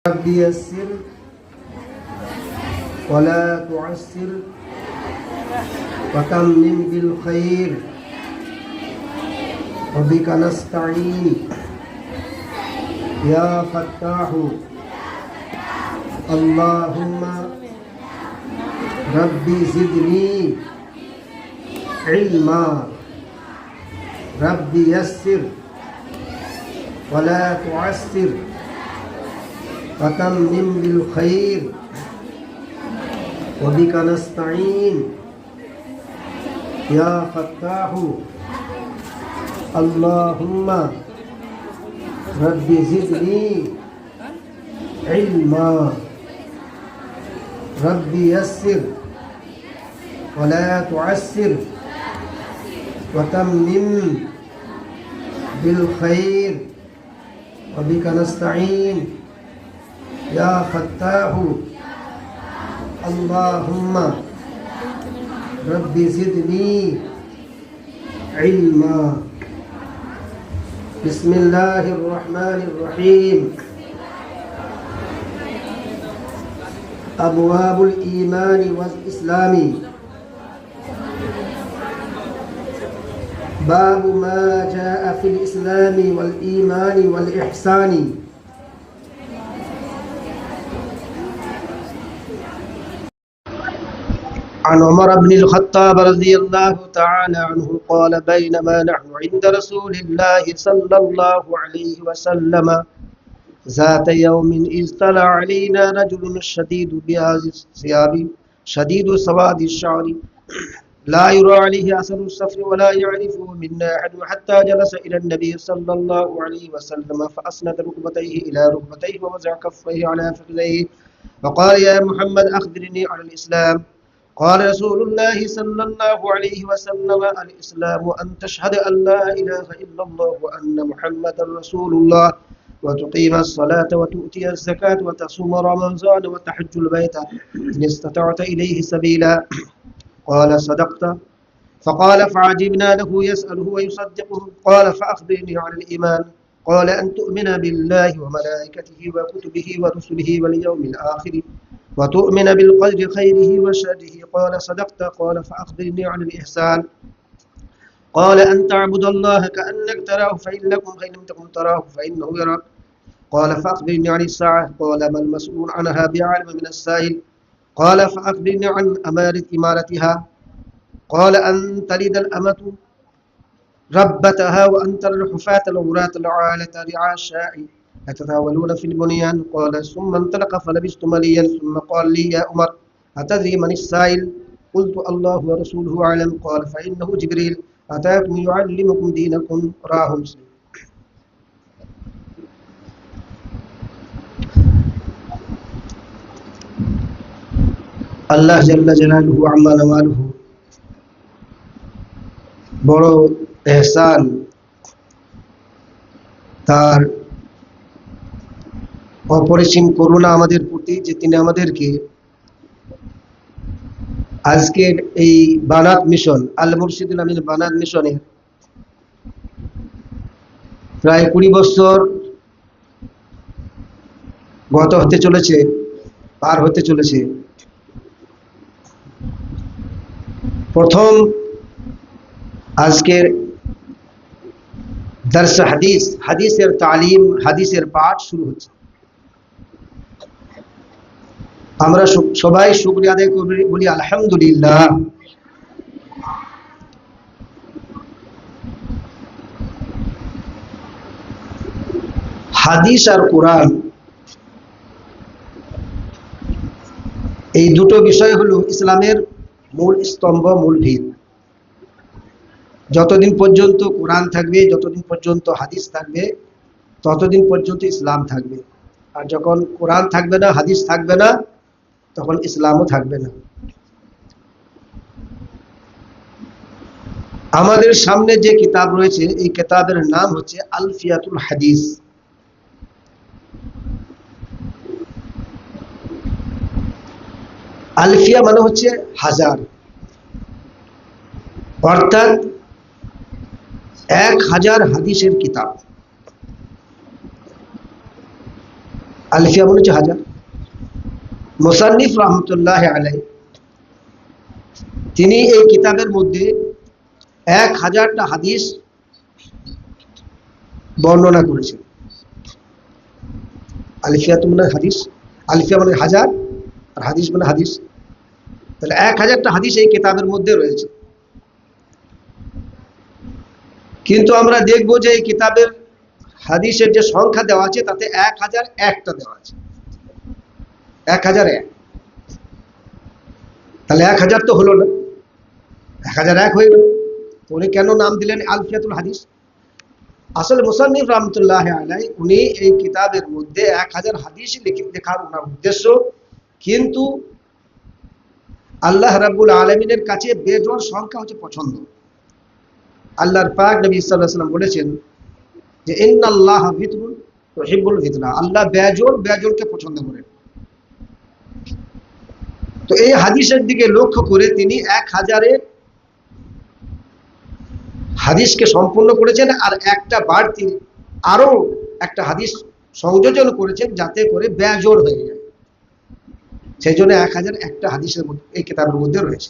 رب يسر ولا تعسر وتمم بالخير وبك نستعين يا فتاح اللهم ربي زدني علما ربي يسر ولا تعسر وتمم بالخير وبك نستعين يا فتاح اللهم ربي زدني علما ربي يسر ولا تعسر وتمم بالخير وبك نستعين يا فتاح اللهم ربي زدني علما بسم الله الرحمن الرحيم أبواب الإيمان والإسلام باب ما جاء في الإسلام والإيمان والإحسان عن عمر بن الخطاب رضي الله تعالى عنه قال بينما نحن عند رسول الله صلى الله عليه وسلم ذات يوم إذ طلع علينا رجل شديد بياض الثياب شديد سواد الشعر لا يرى عليه أثر السفر ولا يعرفه منا أحد حتى جلس إلى النبي صلى الله عليه وسلم فأسند ركبتيه إلى ركبتيه ووضع كفيه على فخذيه فقال يا محمد أخبرني عن الإسلام قال رسول الله صلى الله عليه وسلم الإسلام أن تشهد أن لا إله إلا الله وأن محمدا رسول الله وتقيم الصلاة وتؤتي الزكاة وتصوم رمضان وتحج البيت إن استطعت إليه سبيلا قال صدقت فقال فعجبنا له يسأله ويصدقه قال فأخبرني عن الإيمان قال أن تؤمن بالله وملائكته وكتبه ورسله واليوم الآخر وتؤمن بالقدر خيره وشره قال صدقت قال فأخبرني عن الإحسان قال أن تعبد الله كأنك تراه فإن لم تكن تراه فإنه يراك قال فأخبرني عن الساعة قال ما المسؤول عنها بعلم من السائل قال فأخبرني عن إمارتها قال أن تلد الأمة ربتها وأن ترى الحفاة العراة العالة رعاء الشاء يتطاولون في البنيان قال ثم انطلق فلبثت مليا ثم قال لي يا عمر أتدري من السائل قلت الله ورسوله أعلم قال فإنه جبريل أتاكم يعلمكم دينكم راه مسلم আল্লাহ জাল্লা জালালুহু আম্মা নাওয়ালুহু বড় ইহসান তার অপরিসীম করুণা আমাদের প্রতি যে তিনি আমাদেরকে আজকের এই বানাত মিশন আল মুর্শিদুল আমিন বানাত মিশনের প্রায় 20 বছর গত হতে চলেছে পার হতে চলেছে প্রথম আজকের দর্স হাদিসের তালিম হাদিসের পাঠ শুরু হচ্ছে আমরা সবাই শুকরিয়া আদায় করি বলি আলহামদুলিল্লাহ হাদিস আর কোরআন এই দুটো বিষয় হলো ইসলামের মূল স্তম্ভ মূল ভিত যতদিন পর্যন্ত কোরআন থাকবে যতদিন পর্যন্ত হাদিস থাকবে ততদিন পর্যন্ত ইসলাম থাকবে আর যখন কোরআন থাকবে না হাদিস থাকবে না তখন ইসলামও থাকবে না আমাদের সামনে যে কিতাব রয়েছে এই কিতাবের নাম হচ্ছে আলফিয়াতুল হাদিস আলফিয়া মানে হচ্ছে হাজার অর্থাৎ 1000 হাদিসের কিতাব আলফিয়া মানে হচ্ছে হাজার। মুসান্নিফ রহমতুল্লাহ আলাইহি তিনি এই কিতাবের মধ্যে 1000টা হাদিস বর্ণনা করেছেন। আলফিয়া তো মানে হাদিস, আলফিয়া মানে হাজার, আর হাদিস মানে হাদিস, তাহলে 1000টা হাদিস এই কিতাবের মধ্যে রয়েছে। কিন্তু আমরা দেখব যে এই কিতাবের হাদিসের যে সংখ্যা দেওয়া আছে তাতে 1001টা দেওয়া আছে, 1001। তাহলে 1000 তো হলো না, 1001 হয়ে গেল। তো উনি কেন নাম দিলেন আলফিয়াতুল হাদিস? আসলে মুসান্নিফ রহমতুল্লাহ আলাইহি উনি এই কিতাবের মধ্যে 1000 হাদিস লেখার ওনার উদ্দেশ্য, কিন্তু আল্লাহ রাব্বুল আলামিনের কাছে বেজোড় সংখ্যা হচ্ছে পছন্দ। আল্লাহর পাক নবী সাল্লাল্লাহু আলাইহি ওয়াসাল্লাম বলেছেন যে ইন্নাল্লাহা বিতরুন ইউহিব্বুল বিতরা, আল্লাহ বেজোড়কে পছন্দ করেন। তো এই হাদিসের দিকে লক্ষ্য করে তিনি 1000 হাদিসকে সম্পূর্ণ করেছেন, আর একটা বাড়তি আরো একটা হাদিস সংযোজন করেছেন যাতে করে বেজোড় হয়ে যায়। সেই জন্য 1001টা হাদিসের মধ্যে এই কিতাবের মধ্যে রয়েছে।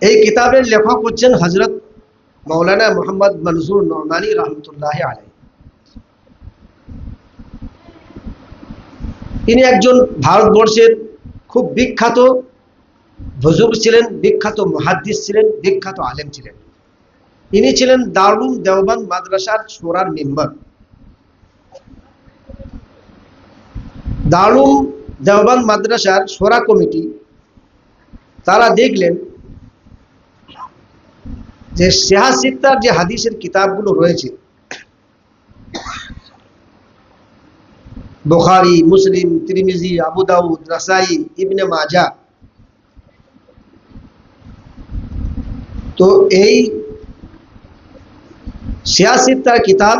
এই কিতাবের লেখক হচ্ছেন হযরত মাওলানা মুহাম্মদ মনজুর নোমানী রহমতুল্লাহ আলাইহি। তিনি একজন ভারতবর্ষের খুব বিখ্যাত বুজুর্গ ছিলেন, বিখ্যাত মুহাদ্দিস ছিলেন, বিখ্যাত আলেম ছিলেন। ইনি ছিলেন দারুল দেওবন্দ মাদ্রাসার শোরার মেম্বার। দারুল দেওবন্দ মাদ্রাসার শোরা কমিটি তারা দেখলেন যে সিহাসিত্তার যে হাদিসের কিতাবগুলো রয়েছে, বুখারী, মুসলিম, তিরমিজি, আবু দাউদ, নাসাই, ইবনে মাজাহ, তো এই সিয়াসিত্তার কিতাব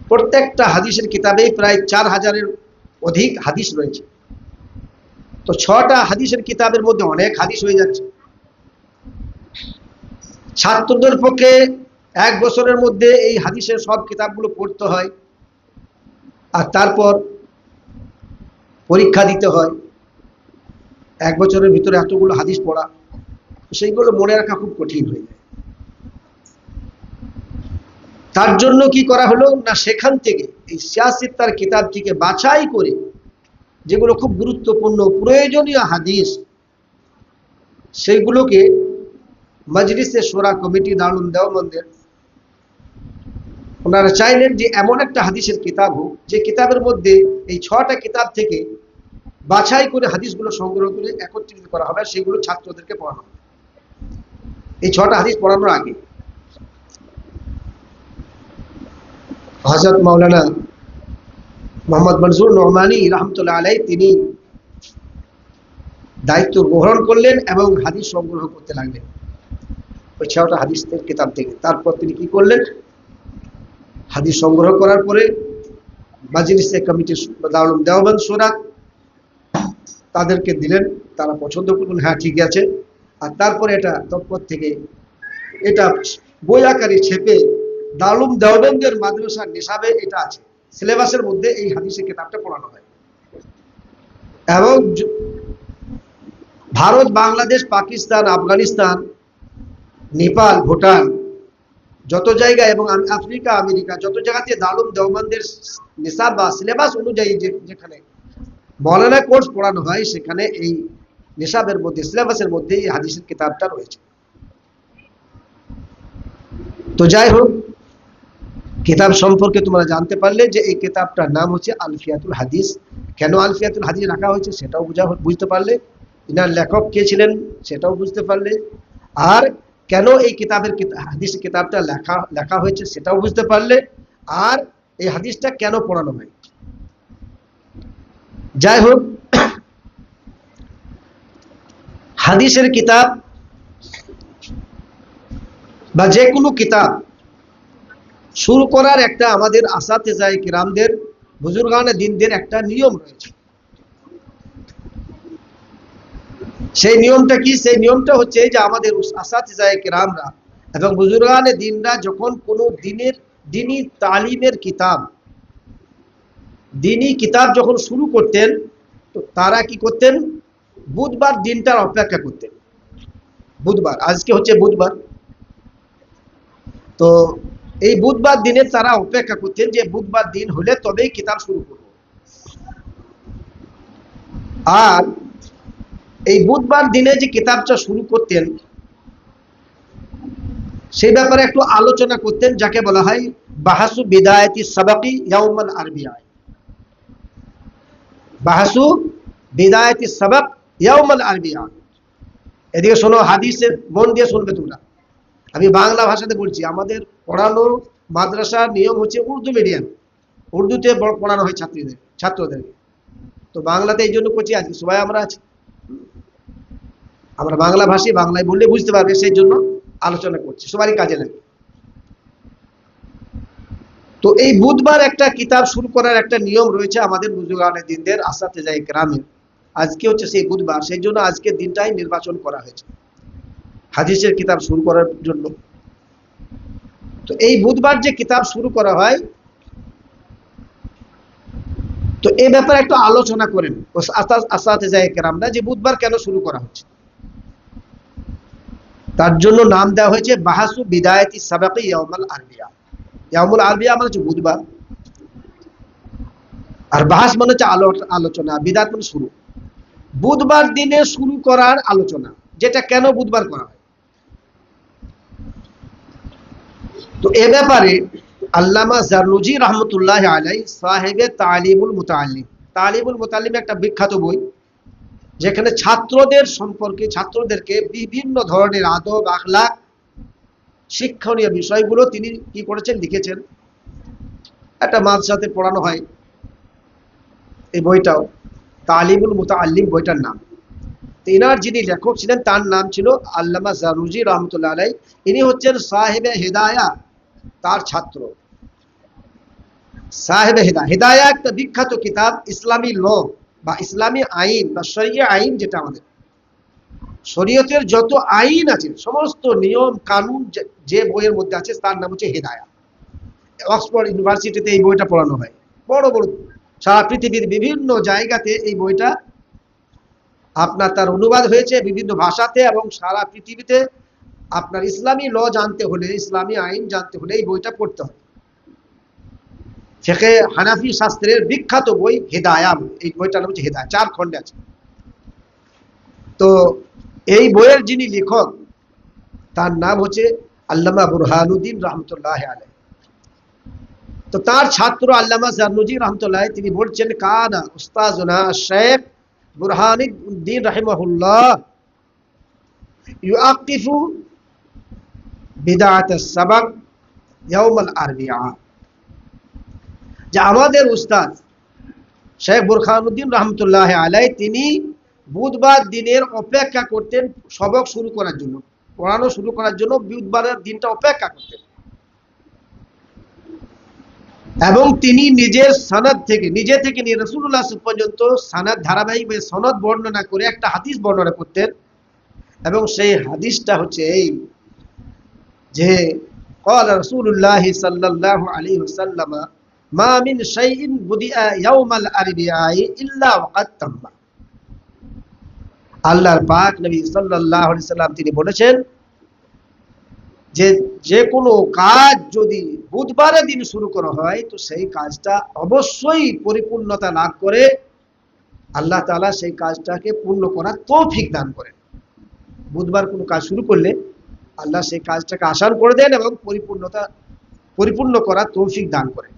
প্রত্যেকটা হাদিসের কিতাবে প্রায় 4000-এর অধিক হাদিস রয়েছে। তো 6টা হাদিসের কিতাবের মধ্যে অনেক হাদিস হয়ে যাচ্ছে। ছাত্রদের পক্ষে 1 বছরের মধ্যে এই হাদিসের সব কিতাবগুলো পড়তে হয়, আর তারপর পরীক্ষা দিতে হয়। 1 বছরের ভিতরে এতগুলো হাদিস পড়া, সেইগুলো মনে রাখা খুব কঠিন হয়ে যায়। তার জন্য কি করা হলো না, সেখান থেকে এই সিয়াসিত্তার কিতাব থেকে বাছাই করে যেগুলো খুব গুরুত্বপূর্ণ প্রয়োজনীয় হাদিস, সেইগুলোকে মজলিসে শোরা কমিটি দারুল দেওবন্দের ওনারা চাইলেন যে এমন একটা হাদিসের কিতাব হোক যে কিতাবের মধ্যে এই 6টা কিতাব থেকে বাছাই করে হাদিসগুলো সংগ্রহ করে একত্রিত করা হবে, সেগুলো ছাত্রদেরকে পড়ানো হবে। এই 6টা হাদিস পড়ানোর আগে হযরত মাওলানা মুহাম্মদ মনজুর নোমানী রহমতুল্লাহ আলাইহি তিনি দায়িত্ব গ্রহণ করলেন এবং হাদিস সংগ্রহ করতে লাগলেন ওই 6টা হাদিসের কিতাব থেকে। তারপর তিনি কি করলেন, হাদিস সংগ্রহ করার পরে মজলিসে কমিটি দারুল দেওবন্দ শোরা তাদেরকে দিলেন, তারা পছন্দ করলেন, হ্যাঁ ঠিক আছে। আর তারপরে এটা তৎপর থেকে এটা বই আকারে ছেপে দারুল দেওবন্দের মাদ্রাসার নিসাবে এটা আছে, সিলেবাসের মধ্যে এই হাদিসের কিতাবটা পড়ানো হয়। এবং ভারত, বাংলাদেশ, পাকিস্তান, আফগানিস্তান, নেপাল, ভুটান যত জায়গায় এবং আফ্রিকা, আমেরিকা যত জায়গাতে দারুল দেওবন্দের নিসাব বা সিলেবাস অনুযায়ী যেখানে মৌলানা কোর্স পড়ানো হয়, সেখানে এই নিসাবের মধ্যে, সিলেবাসের মধ্যে এই হাদিসের কিতাবটা রয়েছে। তো যাই হোক, কিতাব সম্পর্কে তোমরা জানতে পারলে যে এই কিতাবটার নাম হচ্ছে আলফিয়াতুল হাদিস। কেন আলফিয়াতুল হাদিস রাখা হয়েছে সেটাও বুঝতে পারলে, ইনার লেখক কে ছিলেন সেটাও বুঝতে পারলে, আর কেন এই কিতাবের হাদিসের কিতাবটা লেখা হয়েছে সেটাও বুঝতে পারলে, আর এই হাদিসটা কেন পড়ানো হয়। যাই হোক, হাদিসের কিতাব বা যে কোনো কিতাব শুরু করার একটা আমাদের আসাতেজায়ে কিরামদের, বুজুর্গানে দ্বীনদের একটা নিয়ম রয়েছে। সেই নিয়মটা কি? সেই নিয়মটা হচ্ছে যে আমাদের আসাতেজায়ে কিরামরা এবং বুজুর্গানে দ্বীনরা যখন কোনো দ্বীনি তালিমের কিতাব দিনই কিতাব যখন শুরু করতেন তো তারা কি করতেন, বুধবার দিনটার অপেক্ষা করতেন। বুধবার, আজকে হচ্ছে বুধবার, তো এই বুধবার দিনে তারা অপেক্ষা করতেন যে বুধবার দিন হলে তবেই কিতাব শুরু করব। আর এই বুধবার দিনে যে কিতাবটা শুরু করতেন সেই ব্যাপারে একটু আলোচনা করতেন, যাকে বলা হয় বাহাসু বিদায়াতি সাবাকি ইয়াউমাল আরবিয়া। বাহাসু বিদায়াতি সাবাক ইয়াউমাল আরবিয়া। এদিকে শোনো, হাদিসের মন দিয়ে শুনবে তোমরা। আমি বাংলা ভাষাতে বলছি, আমাদের পড়ানো মাদ্রাসার নিয়ম হচ্ছে উর্দু মিডিয়াম, উর্দুতে পড়ানো হয় ছাত্রদেরকে। তো বাংলাতে এই জন্য করছি, আজকে সবাই আমরা আছি, আমরা বাংলা ভাষী, বাংলায় বললে বুঝতে পারবে, সেই জন্য আলোচনা করছি, সবারই কাজে লাগে। তো এই বুধবার একটা কিতাব শুরু করার একটা নিয়ম রয়েছে আমাদের বুজুর্গানে দিনদের, আসাতেজায়ে কেরামের। আজকে হচ্ছে সেই বুধবার, সেই জন্য আজকের দিনটাই নির্বাচন করা হয়েছে হাদিসের কিতাব শুরু করার জন্য। তো এই বুধবার যে কিতাব শুরু করা হয়, তো এই ব্যাপারে একটু আলোচনা করেন আসাতেজায়ে কেরামরা, যে বুধবার কেন শুরু করা হচ্ছে। তার জন্য নাম দেওয়া হয়েছে বাহাসু বিদায়াতি সাবাকি ইয়াউমাল আরবিয়া। ইয়াউমুল আরবিয়া মানে হচ্ছে বুধবার, আর বাহাস মানে হচ্ছে আলোচনা, বিদাত মানে শুরু। বুধবার দিনে শুরু করার আলোচনা, যেটা কেন বুধবার করা হয়। তো এ ব্যাপারে আল্লামা জারনুজি রহমতুল্লাহ আলাই সাহেবে তালিমুল মুতাআল্লিম, তালিমুল মুতাআল্লিম একটা বিখ্যাত বই, যেখানে ছাত্রদের সম্পর্কে, ছাত্রদেরকে বিভিন্ন ধরনের আদব আখলাক শিক্ষণীয় বিষয়গুলো তিনি কি করেছেন, লিখেছেন। একটা মাদ্রাসাতে পড়ানো হয় এই বইটাও, তালিমুল মুতাআল্লিম বইটার নাম। এনার যিনি লেখক ছিলেন তার নাম ছিল আল্লামা জারনুজি রহমতুল্লাহ আলাই। ইনি হচ্ছেন সাহেবে হিদায়া, তার ছাত্র। সাহেবে হিদায়া, হিদায়া একটা বিখ্যাত কিতাব, ইসলামী ল বা ইসলামী আইন বা শরিয়া আইন, যেটা আমাদের শরীয়তের যত আইন আছে, সমস্ত নিয়ম কানুন যে বইয়ের মধ্যে আছে, তার নাম হচ্ছে হিদায়া। অক্সফোর্ড ইউনিভার্সিটিতে এই বইটা পড়ানো হয়, বড় বড় সারা পৃথিবীর বিভিন্ন জায়গাতে এই বইটা আপনার তার অনুবাদ হয়েছে বিভিন্ন ভাষাতে, এবং সারা পৃথিবীতে আপনার ইসলামী ল জানতে হলে, ইসলামী আইন জানতে হলে এই বইটা পড়তে হবে। ফিকহে হানাফি শাস্ত্রের বিখ্যাত বই হিদায়া, এই বইটার নাম হচ্ছে হিদায়া, 4 খণ্ডে আছে। তো এই বইয়ের যিনি লেখক তার নাম হচ্ছে আল্লামা বুরহানুদ্দিন রহমতুল্লাহ আলাইহি। তো তার ছাত্র আল্লামা জারনুজি রহমতুল্লাহ, তিনি বলছেন কানা উস্তাজুনা শেখ বুরহানুদ্দিন রাহিমাহুল্লাহ ইউআকিফু বিদআত আস-সাবাক ইয়াউমাল আরবিয়া। যে আমাদের উস্তাদ শেখ বুরহানুদ্দিন রহমতুল্লাহ আলাইহি, তিনি বুধবার দিনের অপেক্ষা করতেন সবক শুরু করার জন্য, পড়ানো শুরু করার জন্য বুধবারের দিনটা অপেক্ষা করতেন। এবং তিনি নিজের সনদ থেকে, নিজে থেকে নিয়ে রাসূলুল্লাহ পর্যন্ত সনদ, ধারাবাহিক সনদ বর্ণনা করে একটা হাদিস বর্ণনা করতেন। এবং সেই হাদিসটা হচ্ছে এই যে قال رسول الله صلى الله عليه وسلم ما من شيء بدأ يوم الأربعاء إلا وقد تم। আল্লাহর পাক নবী সাল্লাল্লাহু আলাইহি সাল্লাম তিনি বলেছেন যে যে কোনো কাজ যদি বুধবারের দিন শুরু করা হয় তো সেই কাজটা অবশ্যই পরিপূর্ণতা লাভ করে, আল্লাহ তাআলা সেই কাজটাকে পূর্ণ করার তৌফিক দান করেন। বুধবার কোনো কাজ শুরু করলে আল্লাহ সেই কাজটাকে আসান করে দেন এবং পরিপূর্ণ করার তৌফিক দান করেন।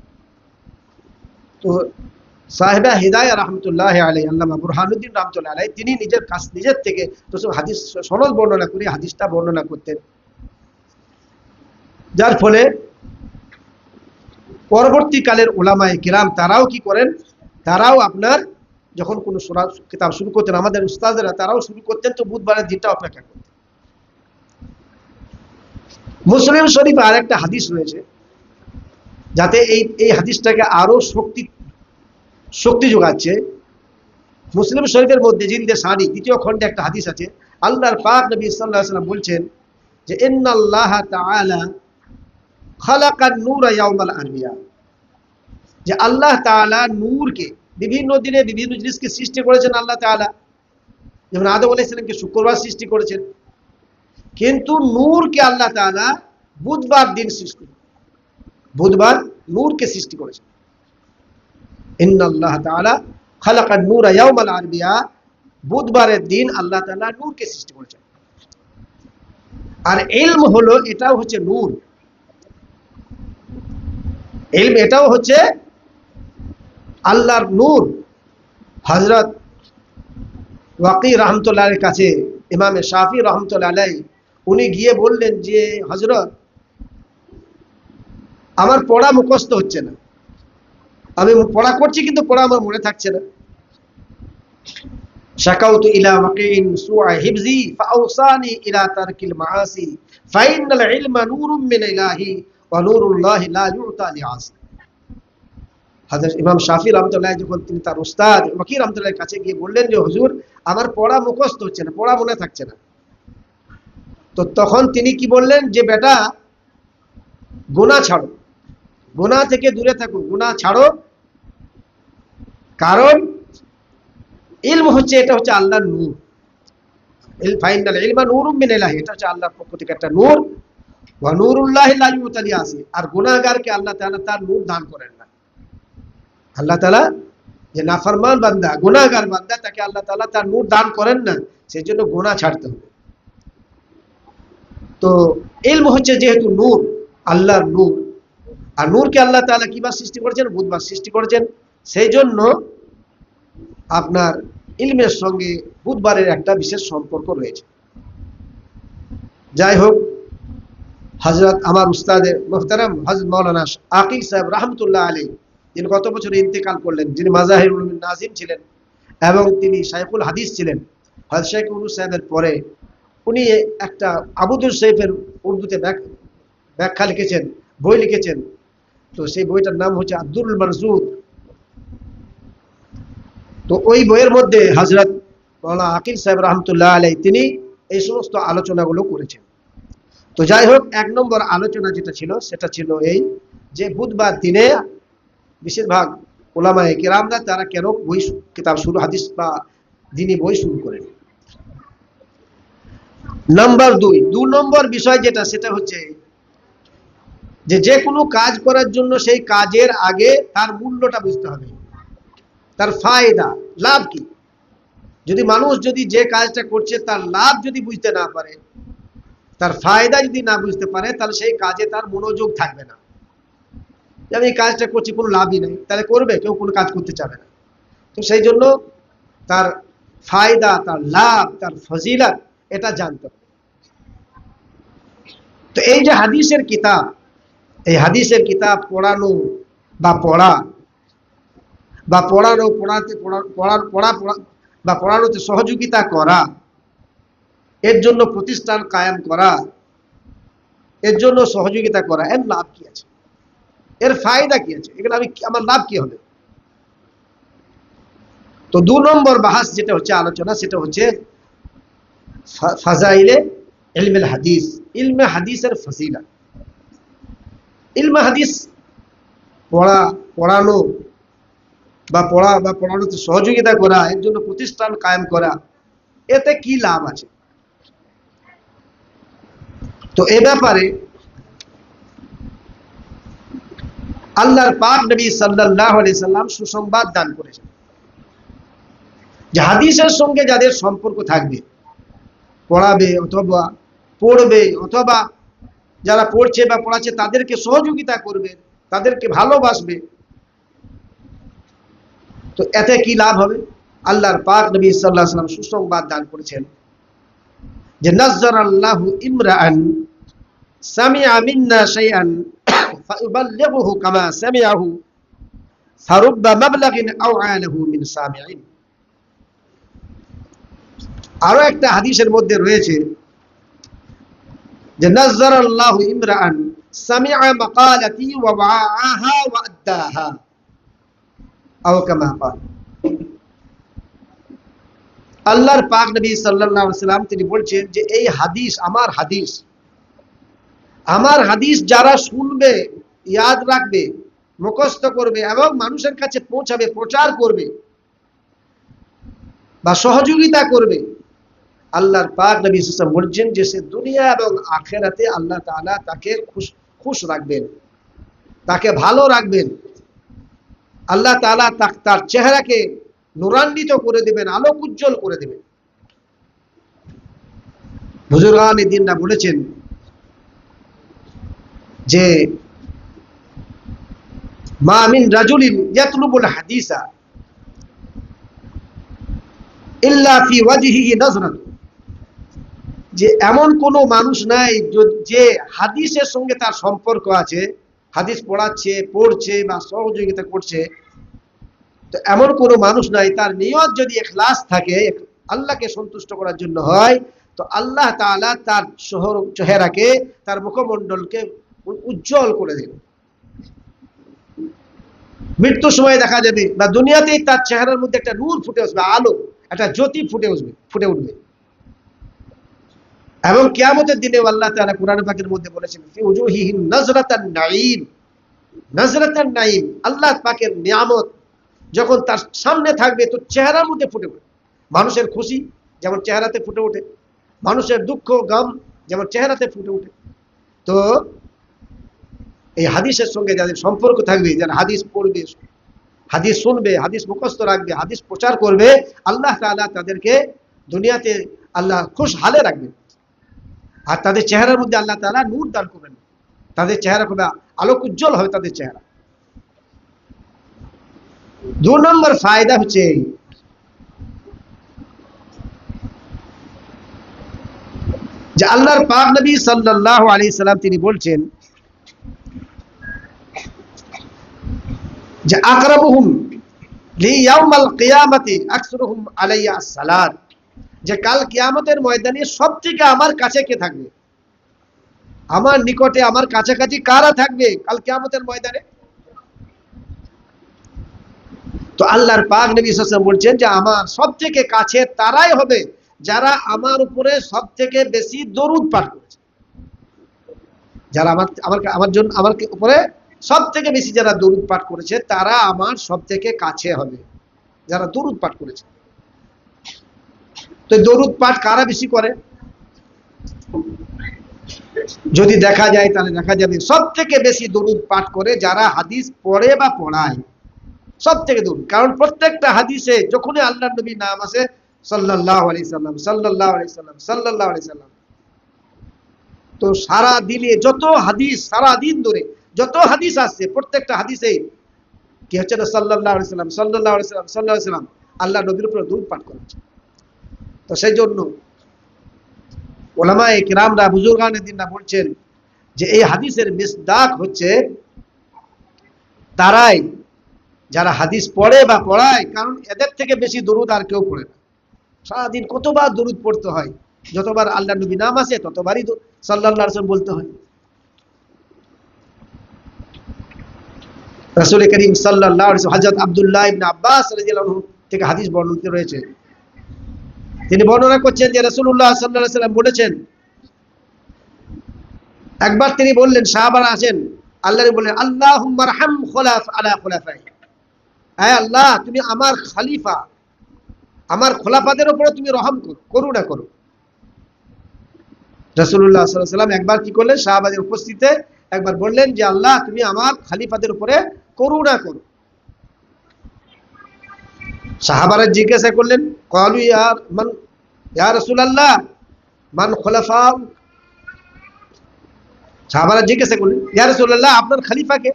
তো সাহেবা হিদায়া রহমতুল্লাহ আলাইহি, আল্লামা বুরহানুদ্দিন রহমতুল্লাহ আলাইহি, তিনি নিজের থেকে তো হাদিস সনদ বর্ণনা করে হাদিসটা বর্ণনা করতেন। যার ফলে পরবর্তীকালের উলামায়ে কিরাম তারাও কি করেন, তারাও আপনার যখন কোনো কিতাব শুরু করতেন, আমাদের উস্তাদরা তারাও শুরু করতেন তো বুধবারের দিনটা অপেক্ষা করতেন। মুসলিম শরীফে আর একটা হাদিস রয়েছে, যাতে এই হাদিসটাকে আরো শক্তি যোগাচ্ছে। মুসলিম শরীফের মধ্যে জিলদে সানি 2য় খণ্ডে একটা হাদিস আছে। আল্লাহর পাক নবী সাল্লাল্লাহু আলাইহি ওয়াসাল্লাম বলছেন যে ইন্নাল্লাহা তাআলা খালাকান নূরা ইয়াউমাল আরবিয়া। যে আল্লাহ তাআলা নূরকে বিভিন্ন দিনে বিভিন্ন জিনিসকে সৃষ্টি করেছেন আল্লাহ তাআলা, যেমন আদম আলাইহিস সালামকে শুক্রবার সৃষ্টি করেছেন, কিন্তু নূরকে আল্লাহ তাআলা বুধবার দিন সৃষ্টি, বুধবার নূরকে সৃষ্টি করেছেন। ইন্নাল্লাহ তাআলা খালাকান নূরা ইয়াউমাল আরবিয়া, বুধবারের দিন আল্লাহ তাআলা নূরকে সৃষ্টি করেছেন। আর ইলম হলো, এটাও হচ্ছে নূর। ইলম এটাও হচ্ছে আল্লাহর নূর। হযরত ওয়াকি রহমতুল্লাহর কাছে ইমামে শাফি রহমতুল্লাহ আলাইহি উনি গিয়ে বললেন যে হযরত, আমার পড়া মুখস্থ হচ্ছে না, আমি পড়া করছি কিন্তু পড়া আমার মনে থাকছে না। শাকাউতু ইলা ওয়াকিন সুআ হিফজি ফাআওসানি ইলা তারকিল মাআসি ফাইনাল ইলমা নূরুম মিন ইলাহি ওয়া নূরুল্লাহি লা ইউতা লিআসি। হযরত ইমাম শাফি রহমতুল্লাহ যখন তিনি তার উস্তাদ ওয়াকি রহমতুল্লাহর কাছে গিয়ে বললেন যে হুজুর, আমার পড়া মুখস্থ হচ্ছে না, পড়া মনে থাকছে না। তো তখন তিনি কি বললেন যে বেটা, গুনাহ ছাড়ো, গুনাহ থেকে দূরে থাকো, গুনাহ ছাড়ো, কারণ ইলম হচ্ছে, এটা হচ্ছে আল্লাহর নূর। ফাইনাল ইলমা নূরুম মিন ইলাহি, এটা হচ্ছে আল্লাহর পক্ষ থেকে একটা নূর। ওয়া নূরুল্লাহি লা ইউতা লিআসি, আর গুনাহগারকে আল্লাহ তাআলা তার নূর দান করেন না। আল্লাহ তাআলা যে নাফরমান বান্দা, গুনাহগার বান্দা, তাকে আল্লাহ তাআলা তার নূর দান করেন না, সেজন্য গুনাহ ছাড়তে হবে। তো ইলম হচ্ছে যেহেতু নূর, আল্লাহর নূর, আর নূরকে আল্লাহ তাআলা কিভাবে সৃষ্টি করেছেন? বুধবার সৃষ্টি করেছেন। সেই জন্য আপনার ইলমের সঙ্গে বুধবারের একটা বিশেষ সম্পর্ক রয়েছে। যাই হোক, হযরত আমার উস্তাদে মুহতারাম হযরত মাওলানা আকিল সাহেব রহমতুল্লাহ আলাইহি, যিনি গত বছর ইন্তেকাল করলেন, যিনি মাজাহির উলুমের নাজিম ছিলেন এবং তিনি শাইখুল হাদিস ছিলেন। হযরত শেখ উলু সাহেবের পরে উনি একটা আবুদুল শরীফের উর্দুতে ব্যাখ্যা লিখেছেন, বই লিখেছেন। তো সেই বইটার নাম হচ্ছে আব্দুল মানজুর। তো ওই বইয়ের মধ্যে হযরত মাওলানা আকিল সাহেব রহমতুল্লাহ আলাইহি তিনি এই সমস্ত আলোচনাগুলো করেছেন। তো যাই হোক, 1 নম্বর আলোচনা যেটা ছিল সেটা ছিল এই যে বুধবার দিনে বেশিরভাগ উলামায়ে কেরামরা তারা কেন বই কিতাব শুরু, হাদিস বা দ্বীনি বই শুরু করেন। নাম্বার 2 নম্বর বিষয় যেটা, সেটা হচ্ছে যে যে কোনো কাজ করার জন্য সেই কাজের আগে তার মূল্যটা বুঝতে হবে, তার ফায়দা, লাভ কি। যদি মানুষ যদি যে কাজটা করছে তার লাভ যদি বুঝতে না পারে, তার ফায়দা যদি না বুঝতে পারে, তাহলে সেই কাজে তার মনোযোগ থাকবে না। আমি এই কাজটা করছি, কোনো লাভই নাই, তাহলে করবে কেউ, কোনো কাজ করতে চাবে না। তো সেই জন্য তার ফায়দা, তার লাভ, তার ফজিলত এটা জানতে হবে। তো এই যে হাদিসের কিতাব, এই হাদিসের কিতাব পড়ানো বা পড়া বা পড়ানো, পড়াতে পড়া বা পড়ানোতে সহযোগিতা করা, এর জন্য প্রতিষ্ঠান কায়েম করা, এর জন্য সহযোগিতা করা, এর লাভ কি আছে, এর ফায়দা কি আছে, এখানে আমার লাভ কি হবে। তো 2 নম্বর বাহাস যেটা হচ্ছে আলোচনা, সেটা হচ্ছে ফাজাইলে ইলমুল হাদিস, ইলমে হাদিসের ফজিলত। ইলমে হাদিস পড়ানো বা পড়ানোতে সহযোগিতা করা, এর জন্য প্রতিষ্ঠান কায়েম করা, এতে কি লাভ আছে। তো এ ব্যাপারে আল্লাহর পাক নবী সাল্লাল্লাহু আলাইহি সাল্লাম সুসংবাদ দান করেছেন যে হাদিসের সঙ্গে যাদের সম্পর্ক থাকবে, পড়াবে অথবা পড়বে, অথবা যারা পড়ছে বা পড়াচ্ছে তাদেরকে সহযোগিতা করবে, তাদেরকে ভালোবাসবে, তো এতে কি লাভ হবে। আল্লাহর পাক নবী সাল্লাল্লাহু আলাইহি সাল্লাম সুসংবাদ দান করেছেন যে নাযযারাল্লাহু ইমরাআন সামিআ মিন্না শাইআন ফায়ুবাল্লিগুহু কামা সামিআহু ফারুব্বা মাবলাগিন আওআনাহু মিন সামিঈন। আরো একটা হাদিসের মধ্যে রয়েছে যে নাযযারাল্লাহু ইমরাআন সামিআ মাকালাতি ওয়া ওয়াআহা ওয়া আদ্দাহা আও কামা ক্বাল। আল্লাহর পাক নবী সাল্লাল্লাহু আলাইহি সাল্লাম তিনি বলছেন যে এই হাদিস, আমার হাদিস যারা শুনবে, ইয়াদ রাখবে, মুখস্থ করবে এবং মানুষের কাছে পৌঁছাবে, প্রচার করবে বা সহযোগিতা করবে, আল্লাহর পাক নবী সাল্লাল্লাহু আলাইহি ওয়াসাল্লাম বলছেন যে সে দুনিয়া এবং আখিরাতে আল্লাহ তাআলা তাকে খুশ রাখবেন, তাকে ভালো রাখবেন। আল্লাহ তাআলা তার চেহারাকে নূরান্বিত করে দেবেন, আলোক উজ্জ্বল করে দেবেন। বুজুর্গানে দ্বীনরা বলেছেন যে মা মিন রাজুলিন ইয়াতলুবুল হাদিসা ইল্লা ফি ওয়াজহিহি নাজরাত, যে এমন কোন মানুষ নাই যে হাদিসের সঙ্গে তার সম্পর্ক আছে, হাদিস পড়ছে বা সহযোগিতা করছে, তো এমন কোন মানুষ নাই তার নিয়ত যদি ইখলাস থাকে, আল্লাহকে সন্তুষ্ট করার জন্য হয়, তো আল্লাহ তাআলা তার চেহারাকে, তার মুখমণ্ডলকে উজ্জ্বল করে দেন। মৃত্যুর সময় দেখা যাবে বা দুনিয়াতেই তার চেহারার মধ্যে একটা নূর ফুটে আসবে, আলো, একটা জ্যোতি ফুটে উঠবে। এবং কিয়ামতের দিনে আল্লাহ তাআলা কুরআন পাকের মধ্যে বলেছেন ফি উজুহিহিম নাজরাতান নাঈম, নাজরাতান নাঈম, আল্লাহ পাকের নিয়ামত যখন তার সামনে থাকবে তো চেহারার মধ্যে ফুটে ওঠে। মানুষের খুশি যেমন চেহারাতে ফুটে ওঠে, মানুষের দুঃখ গম যেমন চেহারাতে ফুটে ওঠে। তো এই হাদিসের সঙ্গে যাদের সম্পর্ক থাকবে, যারা হাদিস পড়বে, হাদিস শুনবে, হাদিস মুখস্থ রাখবে, হাদিস প্রচার করবে, আল্লাহ তাআলা তাদেরকে দুনিয়াতে আল্লাহ খুশ হালে রাখবেন। আর তাদের চেহারার মধ্যে আল্লাহ তাআলা নূর দান করবেন, তাদের চেহারা খুব আলোক উজ্জ্বল হবে তাদের চেহারা। 2 নম্বর ফায়দা হচ্ছে যে আল্লাহর পাক নবী সাল্লাল্লাহু আলাইহি সাল্লাম তিনি বলছেন যে আকরাবুহুম লিয়াউমাল কিয়ামতি আকসরুহুম আলাইয়া আসসালাত, যে কাল কিয়ামতের ময়দানে সবথেকে আমার কাছে কে থাকবে, আমার নিকটে, আমার কাছাকাছি কারা থাকবে কাল কিয়ামতের ময়দানে? তো আল্লাহর পাক নবী সাল্লাল্লাহু আলাইহি ওয়াসাল্লাম বলছেন যে আমার সবথেকে কাছে তারাই হবে যারা আমার উপরে সবথেকে বেশি দরুদ পাঠ করেছে, যারা আমার উপরে সবথেকে বেশি যারা দরুদ পাঠ করেছে তারা আমার সবথেকে কাছে হবে, যারা দরুদ পাঠ করেছে। তো দরুদ পাঠ কারা বেশি করে? যদি দেখা যায় তাহলে দেখা যাবে সবথেকে বেশি দরুদ পাঠ করে যারা হাদিস পড়ে বা পড়ায়, সবথেকে দরুদ। কারণ প্রত্যেকটা হাদিসে যখনই আল্লাহর নবীর নাম আসে সাল্লাল্লাহু আলাইহি সাল্লাম, সাল্লাল্লাহু আলাইহি সাল্লাম, সাল্লাল্লাহু আলাইহি সাল্লাম, তো সারা দিনে যত হাদিস, সারা দিন ধরে যত হাদিস আসছে প্রত্যেকটা হাদিসে কি হচ্ছে না সাল্লাল্লাহু আলাইহি সাল্লাম, সাল্লাল্লাহু আলাইহি সাল্লাম, সাল্লাল্লাহু আলাইহি সাল্লাম, আল্লাহ নবীর উপর দরুদ পাঠ করা হচ্ছে। তো সেই জন্য উলামায়ে কিরামরা, বুজুর্গানে দ্বীনরা বলছেন যে এই হাদিসের মিসদাক হচ্ছে তারাই যারা হাদিস পড়ে বা পড়ায়, কারণ এদের থেকে বেশি দরুদ আর কেউ পড়ে না। সারাদিন কতবার দরুদ পড়তে হয়, যতবার আল্লাহ নবী নাম আসে ততবারই সাল্লাল্লাহু আলাইহি ওয়াসাল্লাম বলতে হয়। রাসূল করিম সাল্লাল্লাহু আলাইহি ওয়াসাল্লাম হযরত আব্দুল্লাহ ইবনে আব্বাস রাদিয়াল্লাহু আনহু থেকে হাদিস বর্ণিত রয়েছে, তিনি বর্ণনা করছেন যে রাসূলুল্লাহ সাল্লাল্লাহু আলাইহি ওয়াসাল্লাম বলেছেন, একবার তিনি বললেন, সাহাবারা আছেন, আল্লাহ বললেন আল্লাহুম্মা আরহাম আলা খুলাফাই, হে আল্লাহ তুমি আমার খলিফা, আমার খোলাফাদের উপরে তুমি রহম করো, করুণা করো। রাসূলুল্লাহ সাল্লাল্লাহু আলাইহি ওয়াসাল্লাম একবার কি করলেন, সাহাবাদের উপস্থিতিতে একবার বললেন যে আল্লাহ তুমি আমার খলিফাদের উপরে করুণা করো। সাহাবারা জিজ্ঞাসা করলেন, ক্বালু ইয়া রাসূলুল্লাহ মান খুলাফা, সাহাবারা জিজ্ঞাসা করলেন ইয়া রাসূলুল্লাহ আপনার খলিফা কে,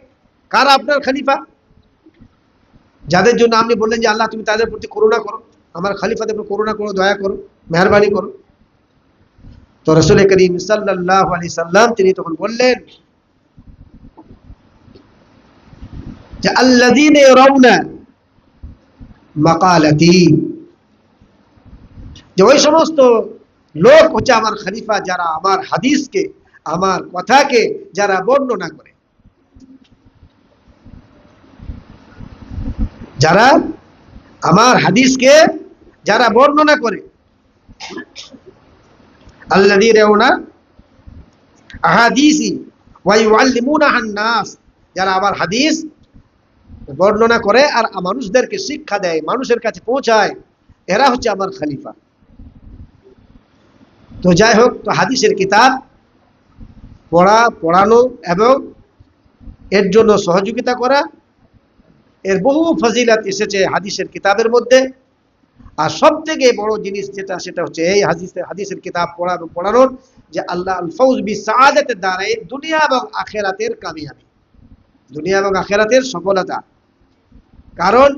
কারা আপনার খলিফা? যাদের জন্য আপনি বললেন যে আল্লাহ তুমি তাদের প্রতি করুণা করো, আমার খলিফাদের উপর করুণা করো, দয়া করো, মেহেরবানি করো। তো রাসূল করিম সাল্লাল্লাহু আলাইহি সাল্লাম তিনি তখন বললেন যে আল্লাযীনা ইয়ারাউনা মাকালাতি, যে ওই সমস্ত লোক হচ্ছে আমার খলিফা যারা আমার হাদিসকে, আমার কথাকে যারা বর্ণনা করে, যারা আমার হাদিসকে যারা বর্ণনা করে। আল্লাযীনা ইয়ারাউনা আহাদিসি ওয়া ইউআল্লিমুনাহান নাস, যারা আমার হাদিস বর্ণনা করে আর মানুষদেরকে শিক্ষা দেয়, মানুষের কাছে পৌঁছায়, এরা হচ্ছে আমার খলিফা। তো যাই হোক, তো হাদিসের কিতাব পড়ানো এবং এর জন্য সহযোগিতা করা, এর বহু ফজিলত এসেছে হাদিসের কিতাবের মধ্যে। আর সব থেকে বড় জিনিস যেটা, সেটা হচ্ছে এই হাদিসের কিতাব পড়া এবং পড়ানোর, যে আল্লাহ আল ফাউজ বি সাআদাতের দ্বারাই দুনিয়া এবং আখিরাতের কামিয়াবি, দুনিয়া এবং আখিরাতের সফলতা। কারণ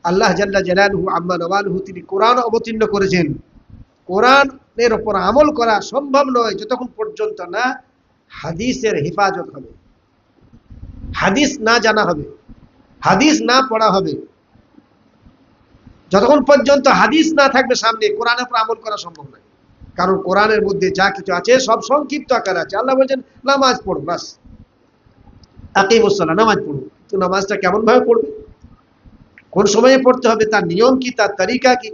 আল্লাহ জাল্লা জালালুহু আম্মা নওয়ালুহু তিনি কোরআন অবতীর্ণ করেছেন। কোরআনের উপর আমল করা সম্ভব নয় যতক্ষণ পর্যন্ত না হাদিসের হেফাজত হবে, হাদিস না জানা হবে, হাদিস না পড়া হবে। যতক্ষণ পর্যন্ত হাদিস না থাকবে সামনে, কোরআনের উপর আমল করা সম্ভব নয়। কারণ কোরআনের মধ্যে যা কিছু আছে সব সংক্ষিপ্ত আকারে আছে। আল্লাহ বলছেন নামাজ পড়ো, বাস, আকিমুস সালাহ, নামাজ পড়ো। তো নামাজটা কেমন ভাবে পড়বে, কোন সময়ে পড়তে হবে, তার নিয়ম কি, তার তরিকা কি,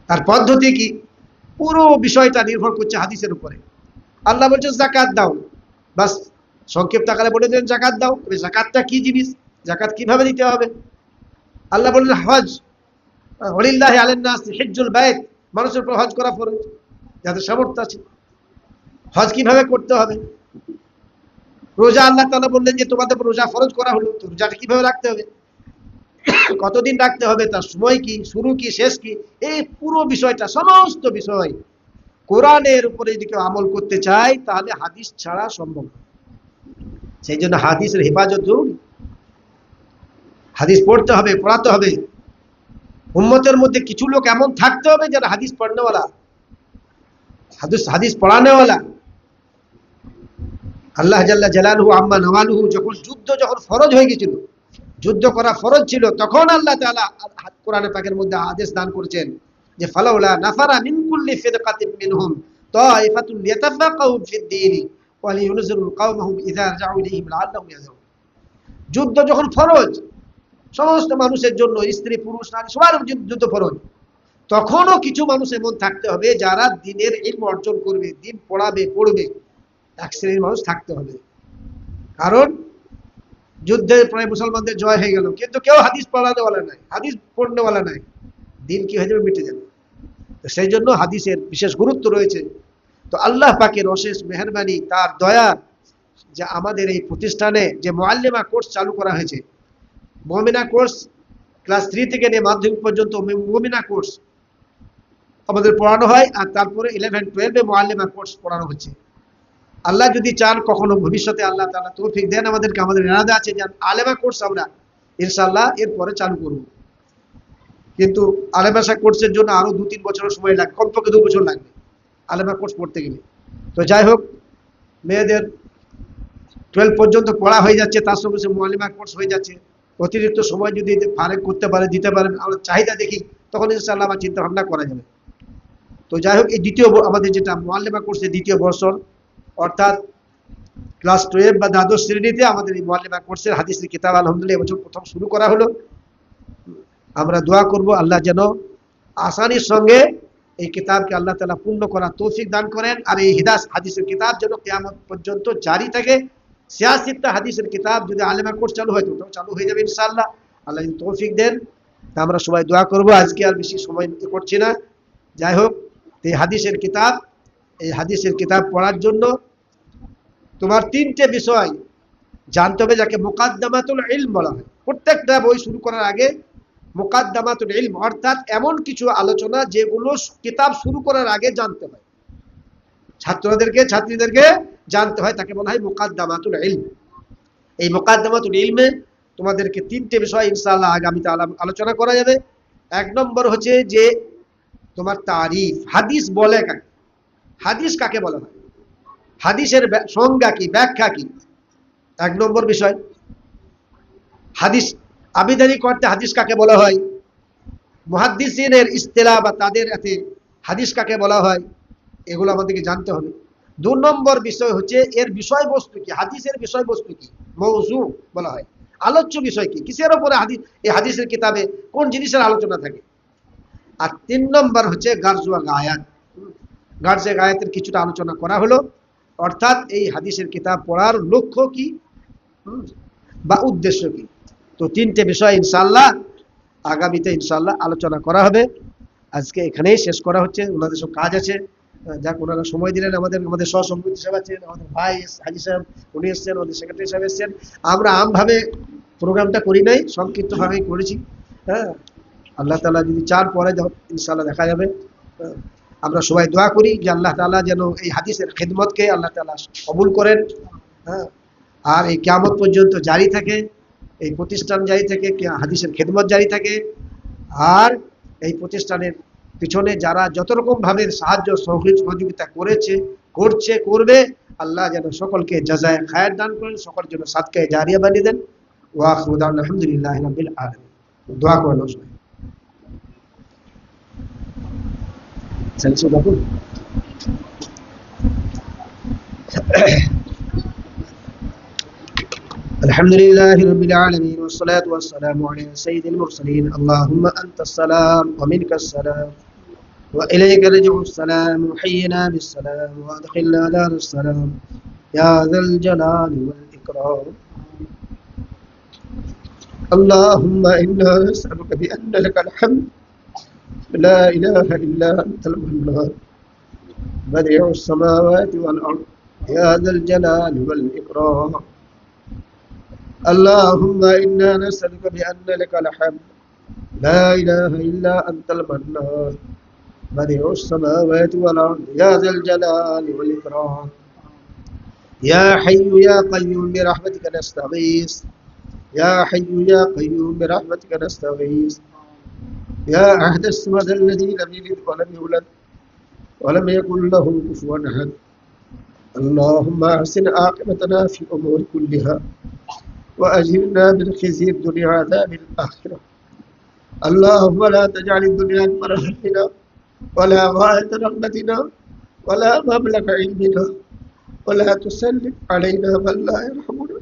তার পদ্ধতি কি, পুরো বিষয়টা নির্ভর করছে হাদিসের উপরে। আল্লাহ বলছেন যাকাত দাও, বাস সংক্ষিপ্ত আকারে বলে দেন যাকাত দাও। তবে যাকাতটা কি জিনিস, যাকাত কিভাবে দিতে হবে। আল্লাহ বললেন হজ, ওয়ালিল্লাহি আলান নাস হিজ্জুল বাইত, মানুষের উপর হজ করা ফরজ, যাদের সামর্থ্য আছে। হজ কিভাবে করতে হবে। রোজা আল্লাহ তাআলা বললেন যে তোমাদের উপর রোজা ফরজ করা হলো, তো রোজাটা কিভাবে রাখতে হবে, কতদিন রাখতে হবে, তার সময় কি, শুরু কি, শেষ কি, এই পুরো বিষয়টা, সমস্ত বিষয় কোরআনের উপরে যদি কেউ আমল করতে চায় তাহলে হাদিস ছাড়া সম্ভব। সেই জন্য হাদিসের হেফাজত জরুরি। হাদিস পড়তে হবে, পড়াতে হবে। উম্মতের মধ্যে কিছু লোক এমন থাকতে হবে যারা হাদিস পড়নেওয়ালা, হাদিস পড়ানেওয়ালা। আল্লাহ জাল্লা জালালুহু আম্মা নওয়ালুহু যখন ফরজ হয়ে গেছিল, যুদ্ধ করা ফরজ ছিল, তখন আল্লাহ তাআলা কোরআনে পাকের মধ্যে আদেশ দান করেছেন যে ফালাউলা নাফারা মিন কুল্লি ফিরকাতিন মিনহুম তাইফাতুন লিয়াতাফাকাহু ফিদ-দীন ওয়া লিয়ুনজিরু কওমাহুম ইযা রাজাউ ইলাইহিম লাআল্লাহুম ইয়াহজারুন। যুদ্ধ যখন ফরজ, সমস্ত মানুষের জন্য, স্ত্রী পুরুষ নারী সবার যুদ্ধ ফরজ, তখনও কিছু মানুষ এমন থাকতে হবে যারা দ্বীনের ইলম অর্জন করবে, দ্বীন পড়বে। এক শ্রেণীর মানুষ থাকতে হবে। কারণ যুদ্ধে প্রায় মুসলমানদের জয় হয়ে গেল, কিন্তু কেউ হাদিস পড়ানেওয়ালা নাই, হাদিস পড়নেওয়ালা নাই, দিন কি হয়ে যাবে, মিটে যাবে। তো সেই জন্য হাদিসের বিশেষ গুরুত্ব রয়েছে। তো আল্লাহ পাকের অশেষ মেহেরবানি, তার দয়া, যে আমাদের এই প্রতিষ্ঠানে যে মুআল্লিমা কোর্স চালু করা হয়েছে, মুমিনা কোর্স ক্লাস 3 থেকে নিয়ে মাধ্যমিক পর্যন্ত মুমিনা কোর্স আমাদের পড়ানো হয়, আর তারপরে 11-12 মুআল্লিমা কোর্স পড়ানো হচ্ছে। আল্লাহ যদি চান কখনো ভবিষ্যতে আল্লাহ তাআলা তৌফিক দেন আমাদেরকে, আমাদের ইরাদা আছে যে আলেমা কোর্স আমরা ইনশাআল্লাহ এরপরে চালু করব। কিন্তু আলেমা কোর্সের জন্য আরো 2-3 বছরের সময় লাগবে, কমপক্ষে 2 বছর লাগবে আলেমা কোর্স পড়তে গেলে। তো যাই হোক, মেয়েদের 12 পর্যন্ত পড়া হয়ে যাচ্ছে, তার সঙ্গে সঙ্গে মুআল্লিমা কোর্স হয়ে যাচ্ছে। অতিরিক্ত সময় যদি ফারেক করতে পারে, দিতে পারেন, আমরা চাহিদা দেখি, তখন ইনশাআল্লাহ আমার চিন্তা ভাবনা করা যাবে। তো যাই হোক, এই দ্বিতীয় আমাদের যেটা মুআল্লিমা কোর্সের দ্বিতীয় বর্ষর, অর্থাৎ ক্লাস 12 বা দ্বাদশ শ্রেণীতে আমাদের এই মুআল্লিমা কোর্সের হাদিসের কিতাব আলহামদুলিল্লাহ এবছর প্রথম শুরু করা হলো। আমরা দোয়া করব আল্লাহ যেন আসানির সঙ্গে এই কিতাবকে আল্লাহ তাআলা পূর্ণ করার তৌফিক দান করেন, আর এই হাদিসের কিতাব যেন কিয়ামত পর্যন্ত জারি থাকে। 86টা হাদিসের কিতাব যদি আলেমা কোর্স চালু হয়, তো চালু হয়ে যাবে ইনশাআল্লাহ, আল্লাহ যদি তৌফিক দেন। তা আমরা সবাই দোয়া করব। আজকে আর বেশি সময় করছি না। যাই হোক, এই হাদিসের কিতাব পড়ার জন্য তোমার 3টে বিষয় জানতে হবে, যাকে মুকাদ্দামাতুল ইলম বলা হয়। প্রত্যেকটা বই শুরু করার আগে মুকাদ্দামাতুল ইলম, অর্থাৎ এমন কিছু আলোচনা যেগুলো কিতাব শুরু করার আগে জানতে হয়, ছাত্রীদেরকে জানতে হয়, তাকে বলা হয় মুকাদ্দামাতুল ইলম। এই মুকাদ্দামাতুল ইলমে তোমাদেরকে 3টে বিষয় ইনশাআল্লাহ আগামীতে আলোচনা করা যাবে। 1 নম্বর হচ্ছে যে তোমার তারিফ, হাদিস বলে কাকে, হাদিস কাকে বলা হয়, হাদিসের সংজ্ঞা কি, ব্যাখ্যা কি, 1 নম্বর বিষয়। হাদিস আবিধানিক অর্থে হাদিস কাকে বলা হয়, মুহাদ্দিসিনের ইসতিলাহ বা তাদের এতে হাদিস কাকে বলা হয়, এগুলো আমাদেরকে জানতে হবে। 2 নম্বর বিষয় হচ্ছে এর বিষয়বস্তু কি, হাদিসের বিষয়বস্তু কি, মওযু বলা হয়, আলোচ্য বিষয় কি, কিসের উপরে হাদিস, এই হাদিসের কিতাবে কোন জিনিসের আলোচনা থাকে। আর 3 নম্বর হচ্ছে গারজ ওয়া গায়াত, গারজে গায়াতের কিছুটা আলোচনা করা হলো, অর্থাৎ এই হাদিসের কিতাব পড়ার লক্ষ্য কি, বা উদ্দেশ্য কি। তো তিনটে বিষয় ইনশাআল্লাহ আগামীতে ইনশাআল্লাহ আলোচনা করা হবে। আজকে এখানেই শেষ করা হচ্ছে, ওনাদের সব কাজ আছে। যাক, ওনারা সময় দিলেন। আমাদের সহসভাপতি সাহেব আছেন, আমাদের ভাই হাজি সাহেব উনি এসছেন, আমাদের সেক্রেটারি সাহেব এসছেন। আমরা আমভাবে প্রোগ্রামটা করি নাই, সংক্ষিপ্তভাবেই করেছি। হ্যাঁ, আল্লাহ তাআলা যদি চান পরে ইনশাআল্লাহ দেখা যাবে। হ্যাঁ, আমরা সবাই দোয়া করি যে আল্লাহ তাআলা যেন এই হাদিসের খিদমতকে আল্লাহ তাআলা কবুল করেন। হ্যাঁ, আর এই কিয়ামত পর্যন্ত জারি থাকে, এই প্রতিষ্ঠান জারি থাকে, হাদিসের খিদমত জারি থাকে। আর এই প্রতিষ্ঠানের পিছনে যারা যত রকম ভাবে সাহায্য সহযোগিতা করেছে, করবে, আল্লাহ যেন সকলকে জাযায়ে খায়ের দান করেন, সকলের জন্য সাদকায়ে জারিয়া বানিয়ে দেন। ওয়া আখিরু দাওয়ানা আলহামদুলিল্লাহি রাব্বিল আলামিন। দোয়া করেন সবাই। الحمد لله رب العالمين والصلاة والسلام على سيد المرسلين. اللهم أنت السلام ومنك السلام وإليك رجع السلام. وحينا بالسلام وأدخلنا دار السلام يا ذا الجلال والإكرام. اللهم إنا نسألك بأن لك الحمد لا إله إلا أنت المنان بديع السماوات والأرض يا ذا الجلال والإكرام. اللهم إنا نسألك بأن لك الحمد لا إله إلا أنت المنان بديع السماوات والأرض يا ذا الجلال والإكرام. يا حي يا قيوم برحمتك نستغيث. يا حي يا قيوم برحمتك نستغيث. يا أحد الصمد الذي لم يلد ولم يولد ولم يكن له كفوا أحد. اللهم أحسن عاقبتنا في الأمور كلها وأجرنا من خزي الدنيا وعذاب الآخرة. اللهم لا تجعل الدنيا أكبر همنا ولا غاية رغبتنا ولا مبلغ علمنا ولا تسلط علينا من لا يرحمنا.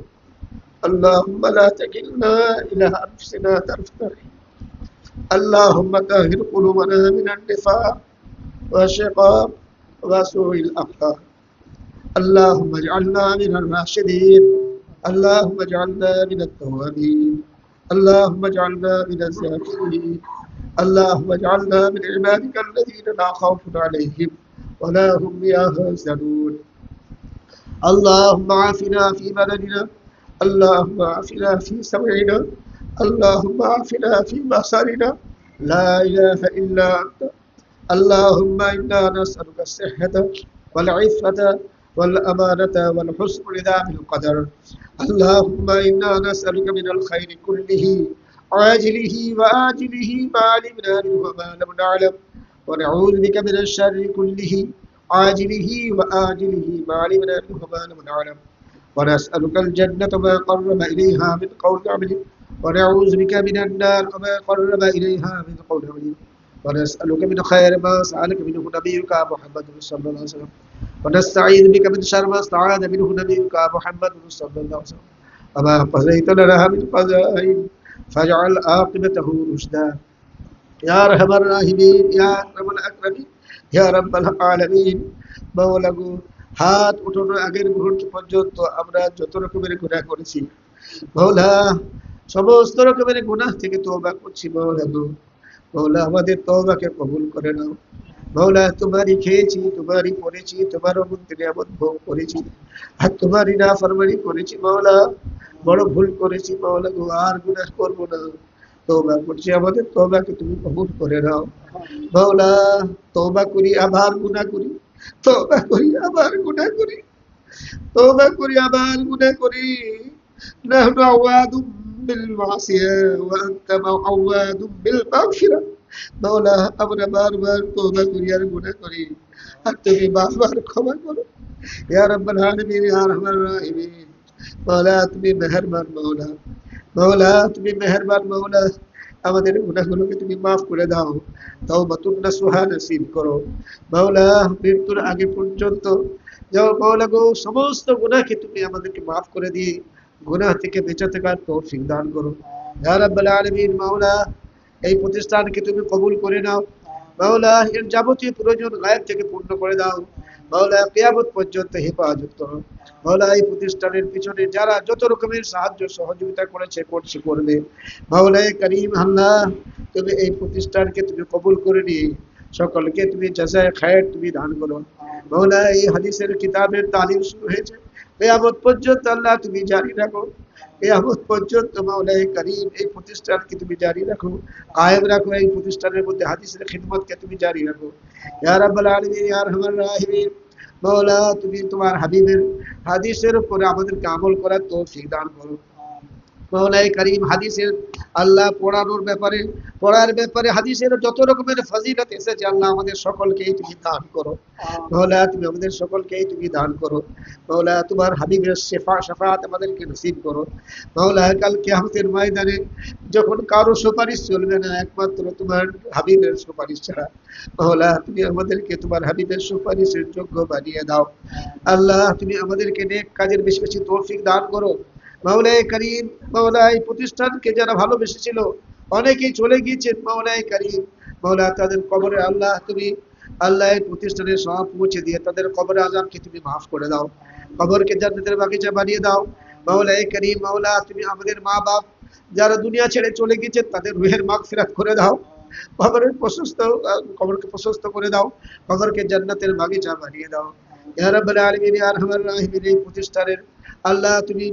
اللهم لا تكلنا إلى أنفسنا طرفة عين. اللهم طهر قلوبنا من النفاق والشقاق وسوء الأخلاق. اللهم اجعلنا من الراشدين. اللهم اجعلنا من التوابين. اللهم اجعلنا من الذاكرين. اللهم اجعلنا من عبادك الذين لا خوف عليهم ولا هم يحزنون. اللهم عافنا في بلدنا. اللهم عافنا في سمعنا. اللهم عافنا في بصرنا. لا إله إلا أنت. اللهم إنا نسألك الصحة والعفة والأمانة والحسن رضا بالقدر. اللهم إنا نسألك من الخير كله عاجله وآجله ما علمنا منه وما لم نعلم ونعوذ بك من الشر كله عاجله وآجله ما علمنا منه وما لم نعلم ونسألك الجنة ما قرب إليها من قول عمل ونعوذ بك من النار وما قرب إليها من قول عمل ونسألك من خير ما سألك منه نبيك محمد صلى الله عليه وسلم ونستعيذ بك من شر ما استعاذ منه نبيك محمد صلى الله عليه وسلم وما قضيت لنا من قضاء فاجعل عاقبته رشدا يا أرحم الراحمين يا أكرم الأكرمين يا رب العالمين. মাওলা গো, হাত উঠানোর আগের মুহূর্ত পর্যন্ত আমরা যত রকমের গুনাহ করেছি মাওলা, সমস্ত রকমের গুনাহ থেকে তওবা করছি মাওলা গো। মাওলা, আমাদের তওবাকে কবুল করে নাও মাওলা। তোমারই খেয়েছি, তোমারই পড়েছি, তোমার মধ্যে নিয়ামত ভোগ করেছি, আর তোমারই নাফরমানি করেছি মাওলা। বড় ভুল করেছি মাওলা গো, আর গুনাহ করব না। তওবা করছি, আমাদের তওবাকে তুমি কবুল করে নাও মাওলা। তওবা করি আবার গুনাহ করি, তওবা করি আবার গুনাহ করি, তওবা করি আবার গুনাহ করি। নাহনু আওয়াদুম বিল মাসিয়া ওয়া আনতা আওয়াদুম বিল মাগফিরা। মাওলা, আমরা বারবার তওবা করি আর গুনাহ করি, আর তুমি বারবার ক্ষমা করো ইয়া রাব্বাল আলামিন ইয়া আরহামার রাহিমিন। মাওলা, তুমি মেহেরবান মাওলা। মাওলা, তুমি মেহেরবান মাওলা। আমাদের গুনাহগুলোকে তুমি মাফ করে দাও, তাওবাতুন নাসুহা নসিব করো মাওলা। মৃত্যুর আগে পর্যন্ত যাও মাওলা গো, সমস্ত গুনাহকে তুমি আমাদেরকে মাফ করে দিয়ে গুনাহ থেকে বেঁচে থাকার তৌফিক দান করো ইয়া রাব্বাল আলামিন। মাওলা, এই প্রতিষ্ঠানকে তুমি কবুল করে নাও মাওলা। এর যাবতীয় প্রয়োজন গায়েব থেকে পূর্ণ করে দাও মাওলা কিয়ামত পর্যন্ত হেফাজত করো। মাওলা এই প্রতিষ্ঠানের পিছনে যারা যত রকমের সাহায্য সহযোগিতা করেছে করছে করবে, মাওলা করিম আল্লাহ তুমি এই প্রতিষ্ঠানকে তুমি কবুল করে নিয়ে সকলকে তুমি জাযায়ে খায়ের তুমি দান করো। মাওলা এই হাদিসের কিতাবের তালিম শুরু হয়েছে, কিয়ামত পর্যন্ত আল্লাহ তুমি জারি রাখো। কিয়ামত পর্যন্ত মাওলা করিম এই প্রতিষ্ঠানকে তুমি জারি রাখো, কায়েম রাখো। এই প্রতিষ্ঠানের মধ্যে হাদিসের খিদমতকে তুমি জারি রাখো। ইয়া রাব্বাল আলামিন, ইয়া আরহামার রাহিমিন। মাওলা তুমি তোমার হাবিবের হাদিসের উপরে আমাদেরকে আমল করার তৌফিক দান করো। মাওলাই করিম হাদিসের আল্লাহ পড়ার ব্যাপারে হাদিসের যত রকমের ফজিলত এসেছে আল্লাহ আমাদের সকলকেই তুমি দান করো। মাওলা তুমি আমাদের সকলকেই তুমি দান করো। মাওলা তোমার হাবিবের শাফাআত আমাদেরকে নসিব করো। মাওলা কাল কিয়ামতের ময়দানে যখন কারো সুপারিশ চলবে না, একমাত্র তোমার হাবিবের সুপারিশ ছাড়া, মাওলা তুমি আমাদেরকে তোমার হাবিবের সুপারিশের যোগ্য বানিয়ে দাও। আল্লাহ তুমি আমাদেরকে নেক কাজের বেশি বেশি তৌফিক দান করো। মাওলায়ে করিম, মাওলা এই প্রতিষ্ঠানকে যারা ভালোবেসেছিল অনেকেই চলে গিয়েছেন, মাওলায়ে করিম, মাওলা তাদের কবরে আল্লাহ তুমি আল্লাহ এই প্রতিষ্ঠানের সব পৌঁছে দিয়ে তাদের কবরে আযাবকে তুমি মাফ করে দাও, কবরকে জান্নাতের বাগিচা বানিয়ে দাও। মাওলায়ে করিম, মাওলা তুমি আমাদের মা বাপ যারা দুনিয়া ছেড়ে চলে গিয়েছেন তাদের রুহের মাগফিরাত করে দাও, কবরকে প্রশস্ত করে দাও, কবরকে জান্নাতের বাগিচা বানিয়ে দাও। ইয়া রাব্বাল আলামিন, ইয়া আরহামার রাহিমিন, এই প্রতিষ্ঠানের আল্লাহ তুমি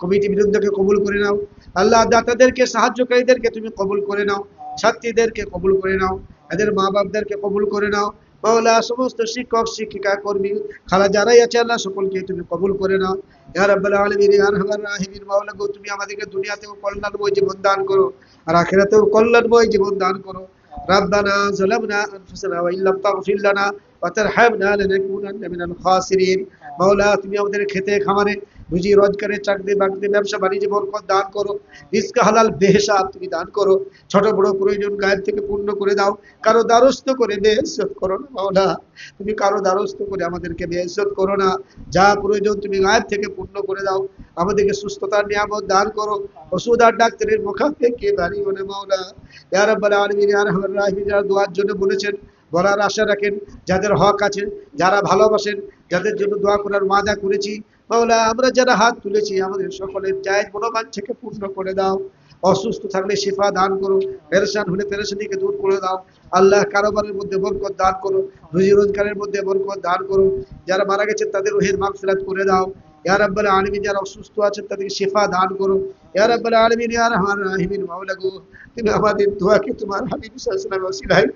কমিটি বিরুদ্ধকে কবুল করে নাও। আল্লাহ দাতাদেরকে সাহায্যকারীদেরকে তুমি কবুল করে নাও, ছাত্রীদেরকে কবুল করে নাও, এদের মা বাপদেরকে কবুল করে নাও। মাওলা সমস্ত শিক্ষক শিক্ষিকা কর্মী খালা যারাই আছে আল্লাহ সকলকে তুমি কবুল করে নাও। ইয়া রাব্বাল আলামিন, ইয়া আরহামার রাহিমিন, মাওলা গো তুমি আমাদেরকে দুনিয়াতেও কল্যাণময় জীবন দান করো আর আখিরাতেও কল্যাণময় জীবন দান করো। রাব্বানা যালামনা আনফুসানা ওয়া ইল্লাম তাগফির লানা ওয়া তারহামনা লানাকুনান্না মিনাল খাসিরিন। মাওলা তুমি আমাদের খেতে খামারে রুজি রোজগারে চাকরি বাকরি ব্যবসা বাণিজ্যে বরকত দান করো, রিজক হালাল বেহিসাব তুমি দান করো। ছোট বড় প্রয়োজন গায়েব থেকে পূর্ণ করে দাও, কারো দ্বারস্থ করে বেইজ্জত করো না মাওলা, তুমি কারো দ্বারস্থ করে আমাদেরকে বেইজ্জত করো না। যা প্রয়োজন তুমি গায়েব থেকে পূর্ণ করে দাও, আমাদেরকে সুস্থতার নিয়ামত দান করো, ওষুধ আর ডাক্তারের মুখাপেক্ষি বাড়িও না মাওলা। ইয়া রাব্বাল আলামিন, ইয়া আরহামার রাহিমিন, যারা দোয়ার জন্য বলেছেন বলার আশা রাখেন, যাদের হক আছে, যারা ভালোবাসেন, যাদের জন্য দোয়া করার ওয়াদা করেছি, মাওলা আমরা যারা হাত তুলেছি আমাদের সকলের জায়েজ মনোবাঞ্ছাকে পূর্ণ করে দাও। অসুস্থ থাকলে শিফা দান করো, পেরেশান হলে পেরেশানিকে দূর করে দাও। আল্লাহ কারোবারের মধ্যে বরকত দান করো, রুজি রোজগারের মধ্যে বরকত দান করো। যারা মারা গেছেন তাদের রুহের মাগফিরাত করে দাও। ইয়া রাব্বাল আলামিন, যারা অসুস্থ আছেন তাদেরকে শিফা দান করো। ইয়া রাব্বাল আলামিন, ইয়া আরহামার রাহিমিন, মাওলা গো তুমি আমাদের দোয়াকে তোমার হাবিব সাল্লাল্লাহু আলাইহি ওয়াসাল্লামের ওসিলায়,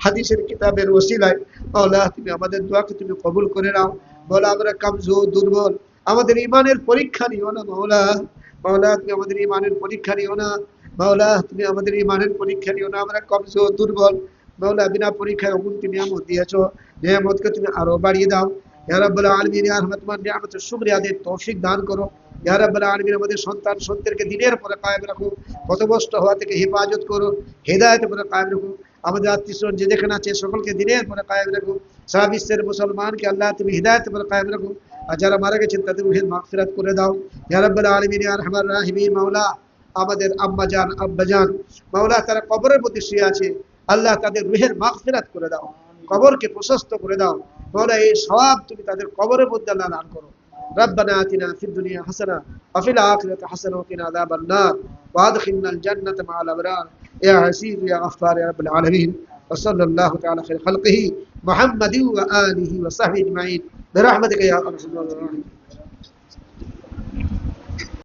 হাদিসের কিতাবের ওসিলায় মাওলা তুমি আমাদের দোয়াকে তুমি কবুল করে নাও। মাওলা আমরা কমজোর দুর্বল, আমাদের ঈমানের পরীক্ষা নিও না মাওলা। মাওলা তুমি আমাদের ঈমানের পরীক্ষা নিও না মাওলা, তুমি আমাদের ঈমানের পরীক্ষা নিও না, আমরা কমজোর দুর্বল মাওলা। বিনা পরীক্ষায় অগুনতি নিয়ামত দিয়েছো, নিয়ামতকে তুমি আরো বাড়িয়ে দাও। ইয়া রাব্বাল আলামিন, ইয়া রহমান, তোমার নিয়ামতের শুকরিয়া আদায়ের তৌফিক দান করো। ইয়া রাব্বাল আলামিন, আমাদের সন্তান সন্তানকে দিনের পরে কায়েম রাখো, পথভ্রষ্ট হওয়া থেকে হেফাজত করো, হেদায়েতের পরে কায়েম রাখো। আমাদের আত্মীয়স্বজন যে যেখানে আছে সকলকে দিনের পরে কায়েম রাখো। সারা বিশ্বের মুসলমানকে আল্লাহ তুমি হিদায়াতের পরে কায়েম রাখো, আর যারা মারা গেছেন তাদের রুহের মাগফিরাত করে দাও। ইয়া রাব্বাল আলামিন, ইয়া আরহামার রাহিমিন, মাওলা আমাদের আম্মাজান আব্বাজান মাওলা তারা কবরের মধ্যে শুয়ে আছে, আল্লাহ তাদের রুহের মাগফিরাত করে দাও, কবরকে প্রশস্ত করে দাও মাওলা। এই সওয়াব তুমি তাদের কবরের মধ্যে আল্লাহ দান করো। ربنا آتنا في الدنيا حسنة وفي الآخرة حسنة وقنا عذاب النار وأدخلنا الجنة مع الأبرار يا عزيز يا غفار يا رب العالمين. وصلى الله تعالى خير خلقه محمد وآله وصحبه أجمعين برحمتك يا أرحم الراحمين.